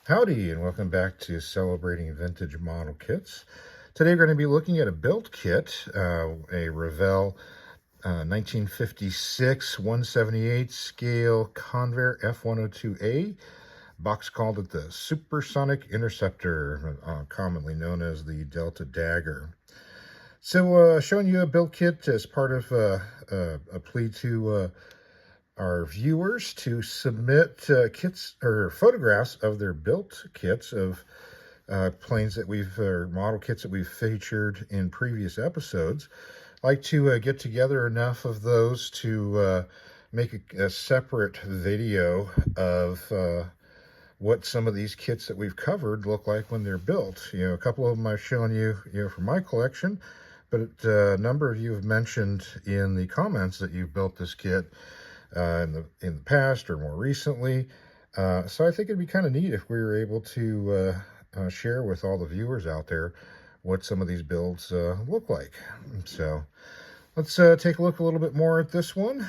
Howdy, and welcome back to Celebrating Vintage Model Kits. Today we're going to be looking at a build kit, a Revell 1956 178 scale Convair F-102A. Box called it the Supersonic Interceptor, commonly known as the Delta Dagger. So showing you a build kit as part of a plea to our viewers to submit kits or photographs of their built kits of planes that or model kits that we've featured in previous episodes. I like to get together enough of those to make a separate video of what some of these kits that we've covered look like when they're built. A couple of them I've shown you, from my collection, but a number of you have mentioned in the comments that you've built this kit in the past or more recently. So I think it'd be kind of neat if we were able to share with all the viewers out there what some of these builds look like. So let's take a look a little bit more at this one.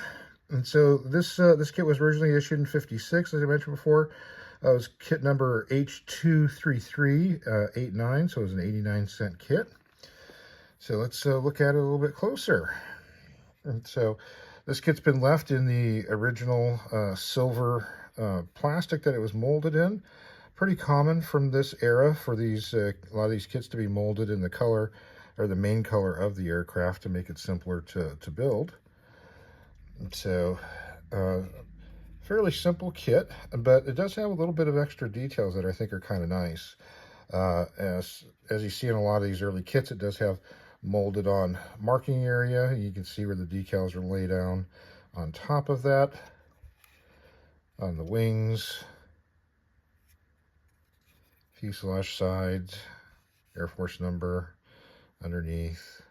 And so this kit was originally issued in '56, as I mentioned before. It was kit number H23389, so it was an 89-cent kit. So let's look at it a little bit closer. And so this kit's been left in the original silver plastic that it was molded in. Pretty common from this era for these a lot of these kits to be molded in the color or the main color of the aircraft to make it simpler to build. And so fairly simple kit, but it does have a little bit of extra details that I think are kind of nice. As you see in a lot of these early kits, it does have molded on marking area. You can see where the decals are laid down on top of that, on the wings, fuselage sides, Air Force number underneath.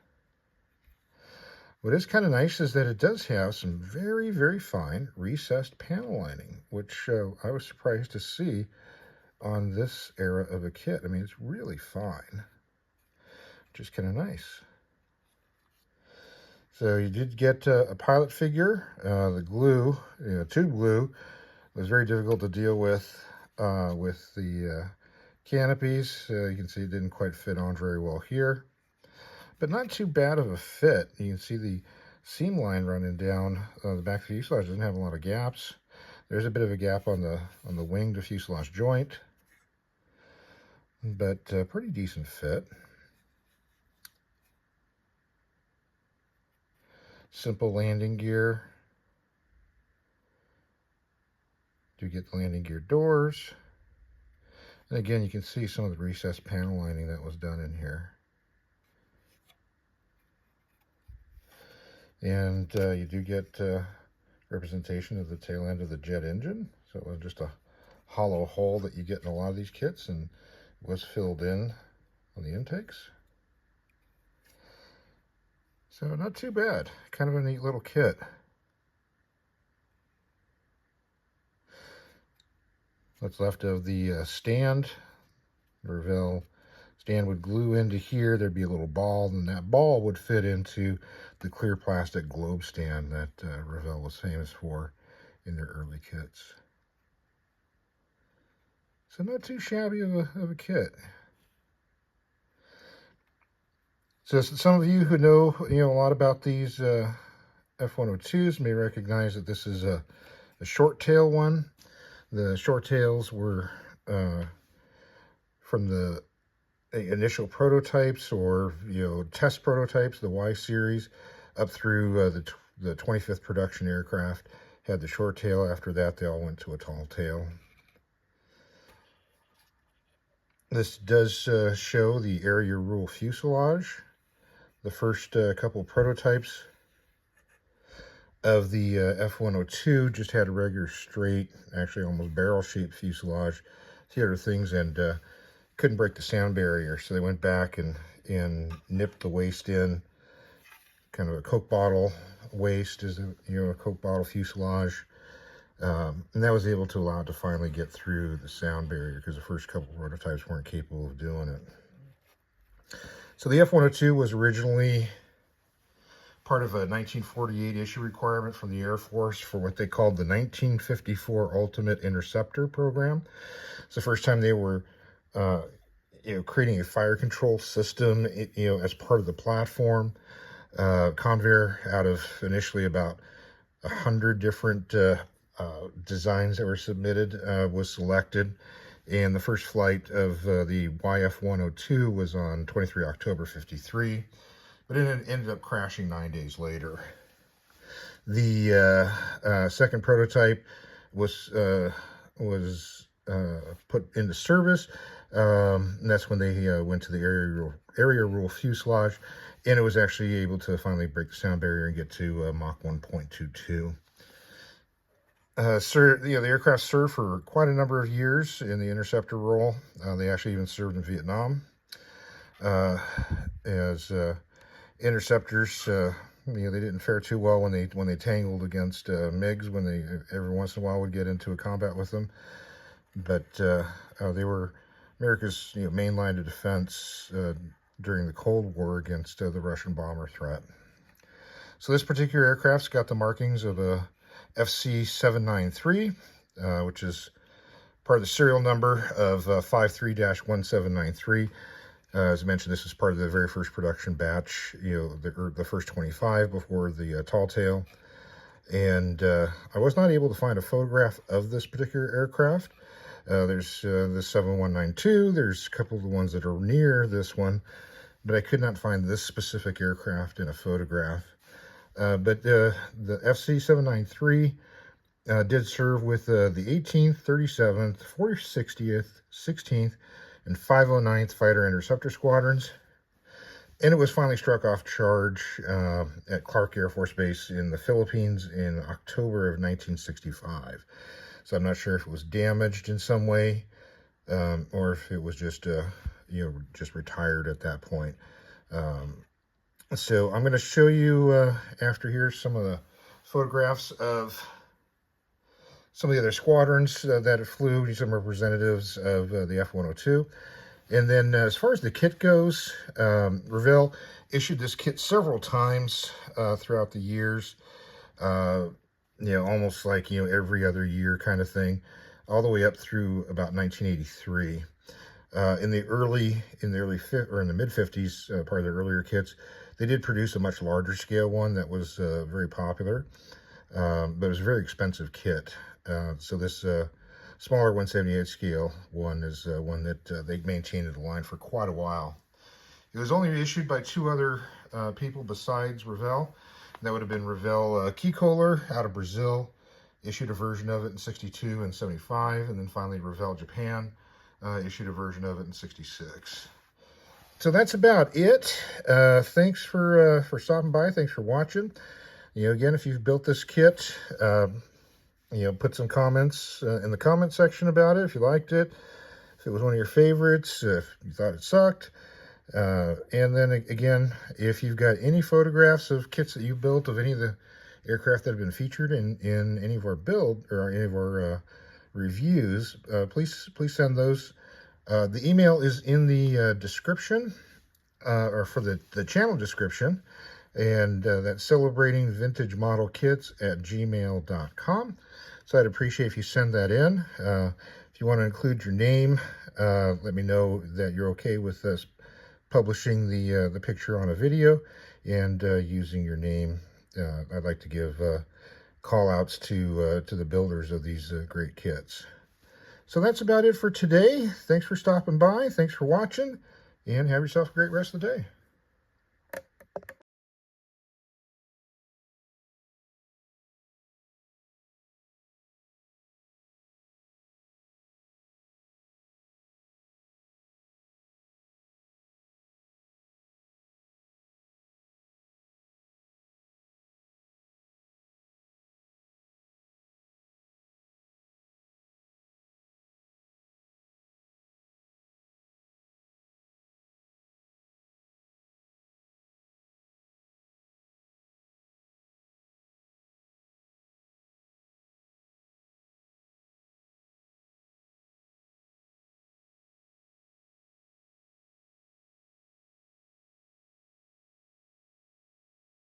What is kind of nice is that it does have some very, very fine recessed panel lining, which I was surprised to see on this era of a kit. I mean, it's really fine, which is kind of nice. So you did get a pilot figure. The glue, tube glue, was very difficult to deal with the canopies. You can see it didn't quite fit on very well here, but not too bad of a fit. You can see the seam line running down the back of the fuselage. Doesn't have a lot of gaps. There's a bit of a gap on the wing to fuselage joint, but pretty decent fit. Simple landing gear. Do get the landing gear doors. And again, you can see some of the recessed panel lining that was done in here. And you do get representation of the tail end of the jet engine. So it was just a hollow hole that you get in a lot of these kits, and it was filled in on the intakes. So not too bad. Kind of a neat little kit. What's left of the stand. The Revell stand would glue into here. There'd be a little ball, and that ball would fit into the clear plastic globe stand that Revell was famous for in their early kits. So not too shabby of a kit. So some of you who know a lot about these F-102s may recognize that this is a short tail one. The short tails were from the initial prototypes or test prototypes, the Y series, up through the 25th production aircraft had the short tail. After that, they all went to a tall tail. This does show the area rule fuselage. The first couple prototypes of the F-102 just had a regular straight, actually almost barrel-shaped fuselage. The other things, and couldn't break the sound barrier, so they went back and nipped the waist in. Kind of a Coke bottle waist is a Coke bottle fuselage. And that was able to allow it to finally get through the sound barrier, because the first couple prototypes weren't capable of doing it. So the F-102 was originally part of a 1948 issue requirement from the Air Force for what they called the 1954 Ultimate Interceptor program. It's the first time they were creating a fire control system, as part of the platform. Convair, out of initially about 100 different designs that were submitted, was selected. And the first flight of the YF-102 was on 23 October 53, but it ended up crashing 9 days later. The second prototype was put into service, and that's when they went to the area rule fuselage, and it was actually able to finally break the sound barrier and get to Mach 1.22. The aircraft served for quite a number of years in the interceptor role. They actually even served in Vietnam as interceptors. They didn't fare too well when they tangled against MiGs, when they every once in a while would get into a combat with them. But they were America's main line of defense during the Cold War against the Russian bomber threat. So this particular aircraft's got the markings of a FC793, which is part of the serial number of 53-1793. As I mentioned, this is part of the very first production batch, the first 25 before the tall tail. And I was not able to find a photograph of this particular aircraft. There's the 7192, there's a couple of the ones that are near this one, but I could not find this specific aircraft in a photograph. But the FC793 did serve with the 18th, 37th, 460th, 16th, and 509th Fighter Interceptor Squadrons. And it was finally struck off charge at Clark Air Force Base in the Philippines in October of 1965. So I'm not sure if it was damaged in some way, or if it was just, just retired at that point. So I'm going to show you after here some of the photographs of some of the other squadrons that flew, some representatives of the F-102. And then as far as the kit goes, Revell issued this kit several times throughout the years, almost like, every other year kind of thing, all the way up through about 1983. In the mid-50s, part of the earlier kits, they did produce a much larger scale one that was very popular, but it was a very expensive kit. So this smaller 178 scale one is one that they maintained in the line for quite a while. It was only issued by two other people besides Revell. That would have been Revell Keykoler out of Brazil, issued a version of it in 62 and 75, and then finally Revell Japan issued a version of it in 66. So that's about it. Thanks for stopping by. Thanks for watching. Again, if you've built this kit, put some comments in the comment section about it if you liked it, if it was one of your favorites, if you thought it sucked. And then again, if you've got any photographs of kits that you built of any of the aircraft that have been featured in any of our build or any of our reviews, please send those. The email is in the description, or for the channel description, and that's celebratingvintagemodelkits@gmail.com. So I'd appreciate if you send that in. If you want to include your name, let me know that you're okay with us publishing the picture on a video and using your name. I'd like to give call outs to the builders of these great kits. So that's about it for today. Thanks for stopping by. Thanks for watching, and have yourself a great rest of the day.